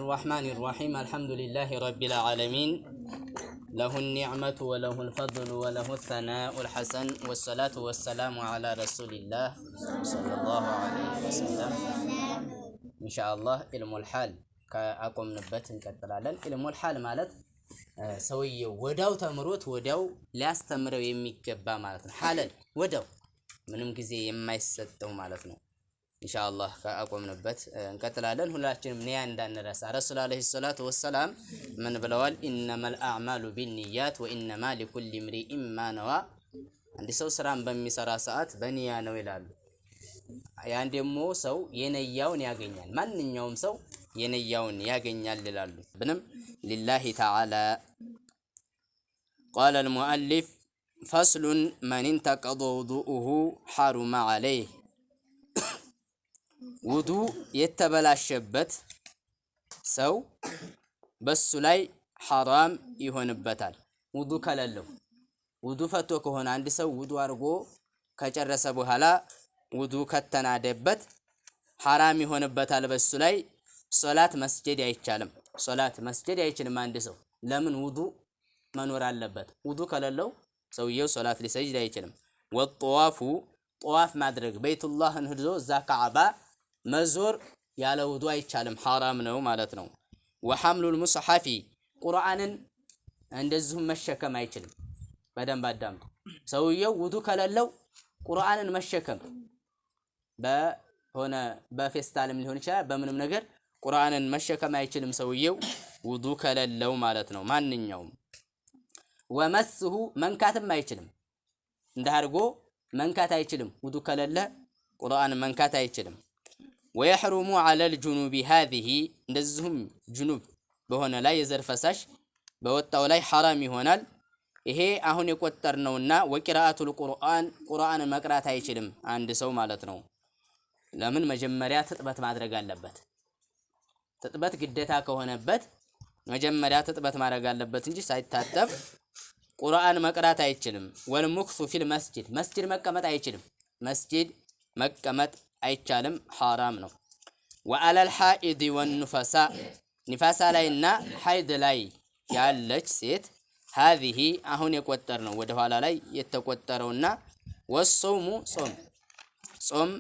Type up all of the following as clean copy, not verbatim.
الرحمن الرحيم الحمد لله رب العالمين له النعمة وله الفضل وله الثناء الحسن والصلاة والسلام على رسول الله صلى الله عليه وسلم إن شاء الله علم الحال كأقوم نبت نكتلالن علم الحال مالت سويه وداو تمروت وداو لا استمروا يميكبا مالتنا حالا وداو منم كزي يما يستو مالتنا إن شاء الله كأقوم نبت نكتلالن هلاتين منيان دان رسا رسول عليه الصلاة والسلام من بلوال إنما الأعمال بالنيات وإنما لكل امرئ ما نوى عندي سو سرام بمي سراسات بنيا نويلال يعني دمو سو ينياون ياغنيال ماننيوم سو ينياون ياغنيال لالو بنم لله تعالى قال المؤلف فصل من انتقض وضوءه حرم عليه وضوء يتبلاشبت سو بس لاي حرام يهونبታል وضوء ከለለው وضوء ፈቶ ከሆነ አንድ ሰው وضوء አርጎ ከጨረሰ በኋላ وضوء ከተናደበት حرام ይሆንበታል በሱ ላይ ሶላት መስጂድ አይቻልም ሶላት መስጂድ አይችልም አንድ ሰው ለምን وضوء መኖር አለበት وضوء ከለለው ሰውየው ሶላት ሊሰጅድ አይችልም ወጧፉ ጧፍ ማድረግ ቤቱላህን ሄዶ እዛ ካዕባ መዞር ያለ ውዱእ አይቻልም حرام ነው ማለት ነው ወሐምሉል ሙስሐፊ ቁርአንን እንደዚሁም መሸከም አይችልም በደንብ አዳምጡ ሰውየው ውዱእ ከለለው ቁርአንን መሸከም በሆነ በፌስታልም ሊሆን ይችላል በምንም ነገር ቁርአንን መሸከም አይችልም ሰውየው ውዱእ ከለለው ማለት ነው ማንኛውም ወመስሁ መንካትም አይችልም እንዳርጎ መንካት አይችልም ውዱእ ከለለ ቁርአን መንካት አይችልም ويحرم على الجنوب هذه እንደዚሁም ጅኑብ በሆነ ላይ የዘር ፈሳሽ በወጣው ላይ حرام ይሆናል ይሄ አሁን የቆጠርነውና ወቂራአቱል ቁርአን መቅራት አይችልም አንድ ሰው ማለት ነው ለምን መጀመሪያ ትጥበት ማድረግ አለበት ትጥበት ግዴታ ከሆነበት መጀመሪያ ትጥበት ማድረግ አለበት እንጂ ሳይታጠብ ቁርአን መቅራት አይችልም ወልሙክሱ ፊል መስጂድ መቀመጥ አይችልም መስጂድ መቀመጥ አይቻልም حرام ነው وعلى الحائض والنفساء ንፋሳ ላይና ሐይድ ላይ ያለች ሴት هذه አሁን የቆጠርነው ወደ ኋላ ላይ የተቆጠረውና ወሶሙ ጾም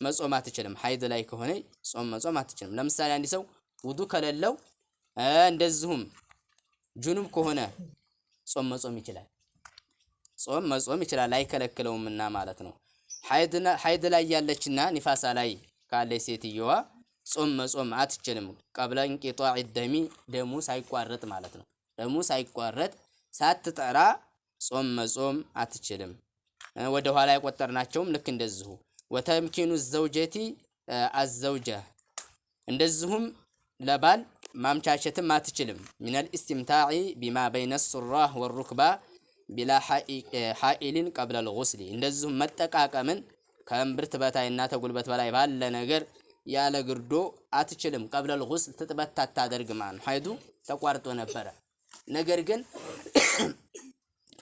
መጾም አትችልም ሐይድ ላይ ከሆነ ጾም መጾም አትችልም ለምሳሌ አንድ ሰው ውዱእ ከሌለው እንደዚሁም ጁኑብ ከሆነ ጾም መጾም ይችላል አይከለክለውምና ማለት ነው ሐይድ ላይ ያለችና ንፋሳ ላይ ካለች ሴትየዋ ጾም መጾም አትችልም ቀብለ እንቂጣዕ الدم ደሙ ሳይቋረጥ ማለት ነው ደሙ ሳይቋረጥ ሳትጠራ ጾም መጾም አትችልም ወደ ኋላ የቆጠርናቸውም ልክ እንደዚሁ ወተምኪኑ الزوجة الزوجة እንደዚሁም ለባል ማምቻቸትም አትችልም من الاستمتاع بما بين السرة والركبة بلا حائل قبل الغسل እንደዚሁም መጠቃቀምን ከእምብርት በታይና ተጉልበት በላይ ባለ ነገር ያለ ግርዶ አትችልም قبل الغسل ትጥበት ታታደርግ ማን ሐይዱ ተቋርጦ ነበር ነገር ግን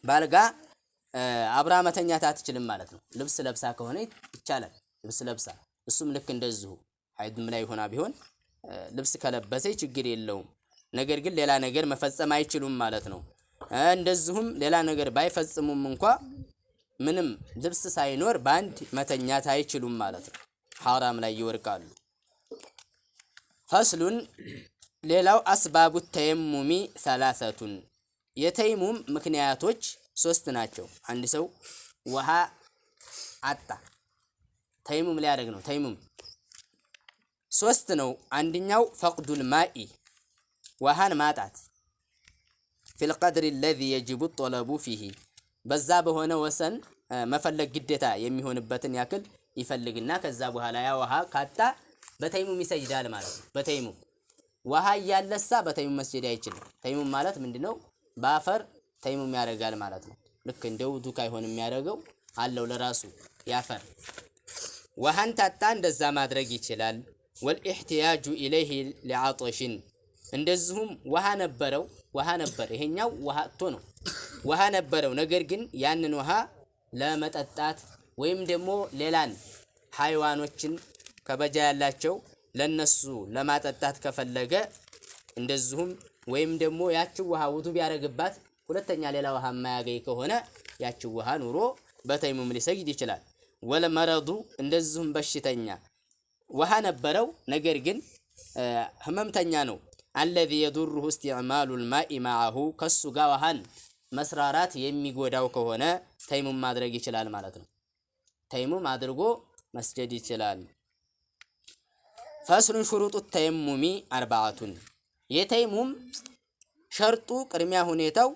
ባልጋ አብራ መተኛት አትችልም ማለት ነው ልብስ ለብሳ ከሆነ ይቻላል ልብስ ለብሳ እሱም ልክ እንደዚሁ ሐይድም ላይ ሆና ቢሆን ልብስ ከለበሰ ችግር የለውም ነገር ግን ሌላ ነገር መፈጸም አይችሉም ማለት ነው እንደዚሁም ሌላ ነገር ባይፈጽሙም እንኳን ምንም ልብስ ሳይኖር ባንድ መተኛት አይችሉም ማለት ነው حرام ላይ ይወርቃሉ ፈስሉን ሌላው አስባቡ ተየሙሚ ثلاثه የተይሙም ምክንያቶች 3 ናቸው አንድ ሰው ውሃ አጣ ተይሙም ሊያደርግ ነው ተይሙም 3 ነው አንደኛው ፈቅዱል ማኢ ውሃን ማጣት في القدر الذي يجب الطلب فيه በዛ በሆነ ወሰን መፈለግ ግዴታ የሚሆንበትን ያክል ይፈልግና ከዛ በኋላ ያ ውሃ ካጣ በተይሙም ይሰጅዳል ማለት ነው በተይሙም ውሃ ያለሳ በተይሙም መስጂድ አይችልም ተይሙም ማለት ምንድነው ባፈር ተይሙም ያደርጋል ማለት ነው ልክ እንደው ዱካ ይሆን የሚያደርገው አለው ለራሱ ያፈር ውሃን ታጣ እንደዛ ማድረግ ይችላል والإحتياج إليه لعطش እንደዚሁም ውሃ ነበር ይሄኛው ውሃ አጥቶ ነው ውሃ ነበረው ነገር ግን ያንን ውሃ ለመጠጣት ወይም ደግሞ ሌላን ሃይዋኖችን ከበጃ ያላቸው ለነሱ ለማጠጣት ከፈለገ እንደዚሁም ወይም ደግሞ ያቺ ውሃ ውዱ ቢያረግባት ሁለተኛ ሌላ ውሃ የማያገኝ ከሆነ ያቺ ውሃ ኑሮ በተይሙም ሊሰግድ ይችላል። ወለመረዱ እንደዚሁም በሽተኛ ውሃ ነበረው ነገር ግን ህመምተኛ ነው። አለዚ የዱሩሁ እስቲዕማሉል ማኢ መዐሁ ከሱ ጋር ውሃን መስራራት የሚጎዳው ከሆነ ተይሙም ማድረግ ይችላል ማለት ነው። ተይሙም አድርጎ መስገድ ይችላል። ፈስሉን ሹሩጡ ተየሙሚ አርባዓቱን የተይሙም ሸርጡ ቅድሚያ ሁኔታው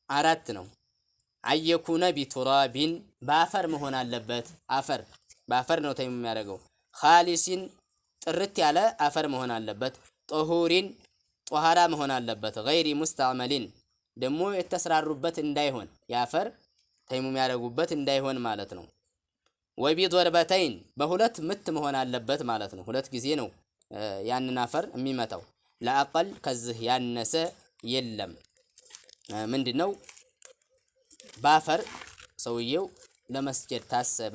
4 ነው። አየኩነ ቢቱራቢን በአፈር መሆን አለበት። አፈር በአፈር ነው ተይሙም የሚያደርገው። ኻሊሲን ጥርት ያለ አፈር መሆን አለበት። ጦሁሪን ጧሃራ መሆን አለበት። ገይሪ ሙስተዕመሊን ደግሞ የተስራሩበት እንዳይሆን የአፈር ተይሙም ያደርጉበት እንዳይሆን ማለት ነው። ወቢዶርበተይን በሁለት ምት መሆን አለበት ማለት ነው። ሁለት ጊዜ ነው ያንን አፈር የሚመታው። ለአቀል ከዚህ ያነሰ የለም። ምንድነው በአፈር ሰውየው ለመስጀድ ታሰበ።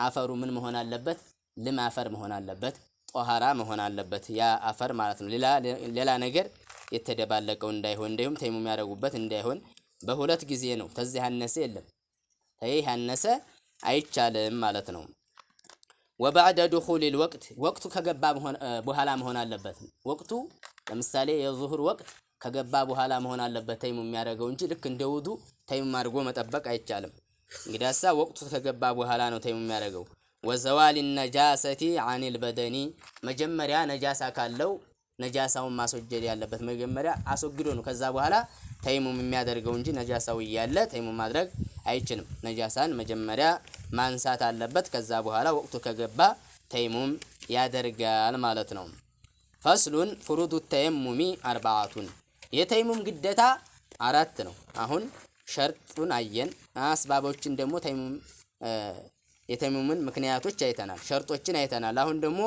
አፈሩ ምን መሆን አለበት? ልም አፈር መሆን አለበት። ጧሃራ መሆን አለበት ያ አፈር ማለት ነው። ሌላ ነገር የተደባለቀው እንዳይሆን እንዲሁም ተይሙም ያደርጉበት እንዳይሆን በሁለት ጊዜ ነው። ተዚህ ያነሰ የለም። ይህ ያነሰ አይቻልም ማለት ነው። ወባዕደ ዱኹሊል ወቅቱ ከገባ በኋላ መሆን አለበት። ወቅቱ ለምሳሌ የዙሁር ወቅት ከገባ በኋላ መሆን አለበት ተይሙም የሚያደርገው እንጂ ልክ እንደ ውዱ ተይሙም አድርጎ መጠበቅ አይቻልም። እንግዲያሳ ወቅቱ ከገባ በኋላ ነው ተይሙም የሚያደርገው። ወዘዋል ነጃሰቲ አኒል በደኒ መጀመሪያ ነጃሳ ካለው ነጃሳውን ማስወገድ ያለበት መጀመሪያ አስወግዶ ነው ከዛ በኋላ ተይሙም የሚያደርገው እንጂ ነጃሳው እያለ ተይሙም ማድረግ አይችልም። ነጃሳን መጀመሪያ ማንሳት አለበት። ከዛ በኋላ ወቅቱ ከገባ ተይሙም ያደርጋል ማለት ነው። ፈስሉን ፍሩዱ ተየሙሚ አርባዓቱን የተይሙም ግዴታ 4 ነው። አሁን ሸርጡን አየን። አስባቦችን ደግሞ ተይሙም የተይሙምን ምክንያቶች አይተናል። ሸርጦችን አይተናል። አሁን ደግሞ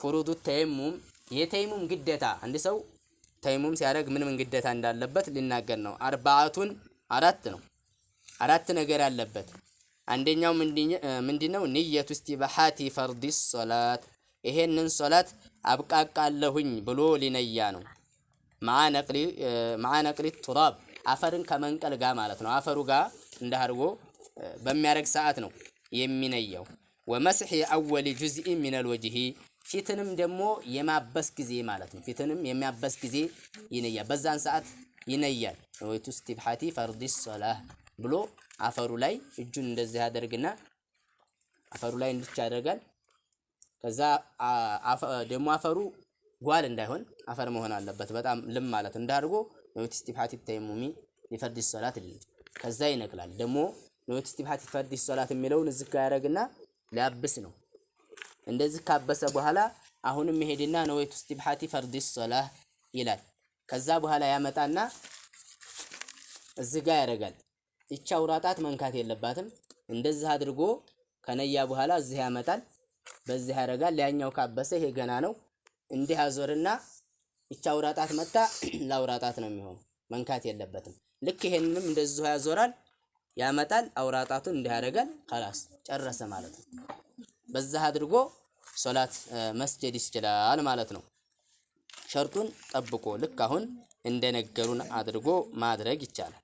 ፍሩዱ ተየሙም የተይሙም ግዴታ አንድ ሰው ተይሙም ሲያደርግ ምን ግዴታ እንዳለበት ሊናገር ነው። አርባዓቱን 4 ነው። 4 ነገር አለበት። አንደኛው ምንድነው? ንየቱ እስቲባሃቲ ፈርድ ሶላት ይሄንን ሶላት አብቃቃለሁኝ ብሎ ሊነያ ነው። ማዕነቅሊ ቱራብ አፈርን ከመንቀል ጋር ማለት ነው። አፈሩ ጋር እንዳርጎ በሚያረግ ሰዓት ነው የሚነያው። ወመስሒ አወሊ ጁዝኢ ሚነል ወጅሂ ፊትንም ደግሞ የማበስ ጊዜ ማለት ነው። ፊትንም የሚያበስ ጊዜ ይነያል። በዛን ሰዓት ይነያል። ወይቱ እስቲብሃቲ ፈርድ ሶላህ ብሎ አፈሩ ላይ እጁን እንደዚህ ያደርግና አፈሩ ላይ እንድቻ ያደርጋል። ከዛ ደግሞ አፈሩ ጓል እንዳይሆን አፈር መሆን አለበት። በጣም ልም ማለት እንዳርጎ ወይቱ እስቲብሃቲ ተየሙሚ ሊፈርድ ሶላት ይል ከዛ ይነቅላል። ደግሞ ወይቱ እስቲብሃቲ ፈርድ ሶላት የሚለውን እዚህ ጋር ያደርግና ሊያብስ ነው። እንደዚህ ካበሰ በኋላ አሁንም ይሄድና ወይቱ እስቲብሃቲ ፈርድ ሶላህ ይላል። ከዛ በኋላ ያመጣና እዚህ ጋር ያደርጋል። ይቻ አውራጣት መንካት የለባትም። እንደዚህ አድርጎ ከነያ በኋላ እዚህ ያመጣል። በዚህ ያደርጋል። ያኛው ካበሰ ይሄ ገና ነው። እንዲህ አዞርና ይቻ አውራጣት መጣ ለአውራጣት ነው የሚሆነው። መንካት የለበትም። ልክ ይሄንንም እንደዚህ ያዞራል፣ ያመጣል፣ አውራጣቱን እንዲህ ያደርጋል። خلاص ጨረሰ ማለት ነው። በዛ አድርጎ ሶላት መስጀድ ይችላል ማለት ነው። ሸርጡን ጠብቆ ልክ አሁን እንደነገሩን አድርጎ ማድረግ ይቻላል።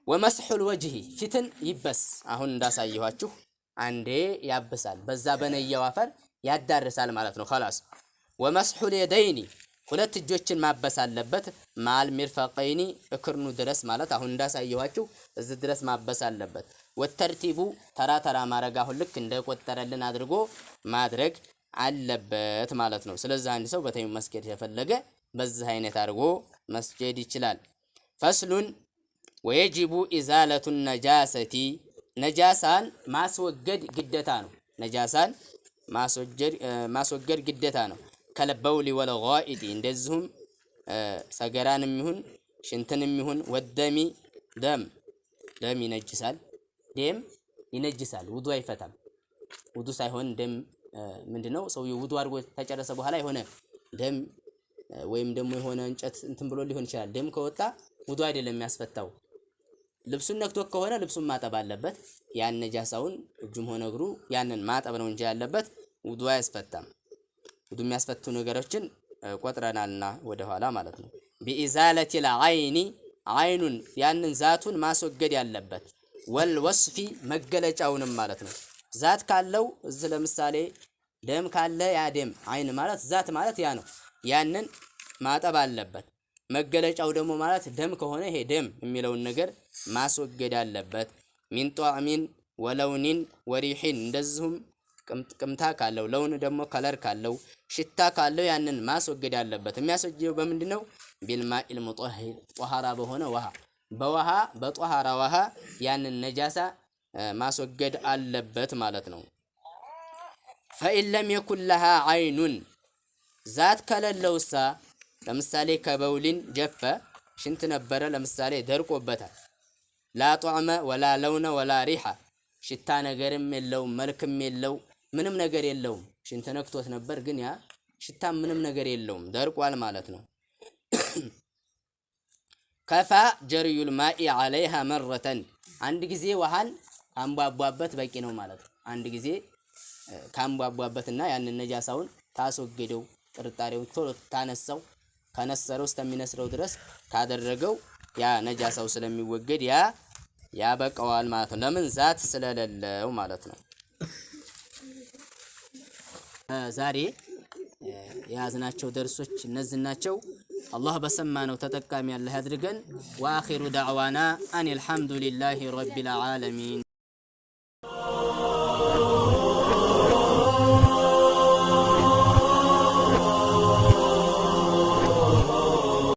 ወመስሑል ወጅሂ ፊትን ይበስ አሁን እንዳሳየኋችሁ አንዴ ያብሳል። በዛ በነየው አፈር ያዳርሳል ማለት ነው። خلاص ወመስሑል የደይኒ ሁለት እጆችን ማበስ አለበት። ማል ሚርፈቀይኒ እክርኑ ድረስ ማለት አሁን እንዳሳየኋችሁ እዚህ ድረስ ማበስ አለበት። ወተርቲቡ ተራ ተራ ማረግ አሁን ልክ እንደቆጠረልን አድርጎ ማድረግ አለበት ማለት ነው። ስለዚህ አንድ ሰው በተይሙም መስገድ የፈለገ በዚህ አይነት አድርጎ መስገድ ይችላል። ፈስሉን ወየጂቡ ኢዛለቱ ነጃሰቲ ነጃሳን ማስወገድ ግዴታ ነው። ነጃሳን ማስወገድ ግዴታ ነው። ከለበውሊ ወለጋኢዲ እንደዚሁም ሰገራንም ይሁን ሽንትንም ይሁን ወደሚ ደም ይነጅሳል። ደም ይነጅሳል። ውዱ አይፈታም። ውዱ ሳይሆን ደም ምንድነው? ሰውየው ውዱ አድርጎ ተጨረሰ በኋላ የሆነ ደም ወይም ደግሞ የሆነ እንጨት እንትን ብሎ ሊሆን ይችላል። ደም ከወጣ ውዱ አይደለም የሚያስፈታው። ልብሱን ነክቶ ከሆነ ልብሱን ማጠብ አለበት። ያን ነጃሳውን እጁም ሆነ እግሩ ያንን ማጠብ ነው እንጂ ያለበት ውዱ አያስፈታም። ውዱ የሚያስፈቱ ነገሮችን ቆጥረናልና ወደ ኋላ ማለት ነው። ቢኢዛለቲል ዐይኒ ዐይኑን ያንን ዛቱን ማስወገድ ያለበት ወልወስፊ መገለጫውንም ማለት ነው። ዛት ካለው እዚህ ለምሳሌ ደም ካለ ያ ደም ዐይን ማለት ዛት ማለት ያ ነው። ያንን ማጠብ አለበት። መገለጫው ደግሞ ማለት ደም ከሆነ ይሄ ደም የሚለውን ነገር ማስወገድ አለበት። ሚን ጧዕሚን ወለውኒን ወሪሒን እንደዚሁም ቅምታ ካለው ለውን ደግሞ ከለር ካለው ሽታ ካለው ያንን ማስወገድ አለበት። የሚያስወግደው በምንድነው? ቢልማኢል ሙጠሂር ጧሃራ በሆነ ውሃ በውሃ በጧሃራ ውሃ ያንን ነጃሳ ማስወገድ አለበት ማለት ነው። ፈኢን ለም የኩን ለሃ ዐይኑን ዛት ከሌለውሳ ለምሳሌ ከበውሊን ጀፈ ሽንት ነበረ ለምሳሌ ደርቆበታል። ላ ጧዕመ ወላ ለውነ ወላ ሪሓ ሽታ ነገርም የለው መልክም የለው ምንም ነገር የለውም። ሽንት ነክቶት ነበር ግን ያ ሽታ ምንም ነገር የለውም ደርቋል ማለት ነው። ከፋ ጀርዩል ማኢ ዐለይሃ መረተን አንድ ጊዜ ውሃን ካንቧቧበት በቂ ነው ማለት ነው። አንድ ጊዜ ካንቧቧበትና ያንን ነጃሳውን ታስወገደው ጥርጣሬውን ቶሎ ታነሳው ከነሰረው እስከሚነስረው ድረስ ካደረገው ያ ነጃሳው ስለሚወገድ ያ ያበቃዋል ማለት ነው። ለምን ዛት ስለሌለው ማለት ነው። ዛሬ የያዝናቸው ደርሶች እነዚህ ናቸው። አላህ በሰማነው ተጠቃሚ ያለህ ያድርገን። ወአኺሩ ዳዕዋና አኒል ሐምዱሊላሂ ረቢል ዓለሚን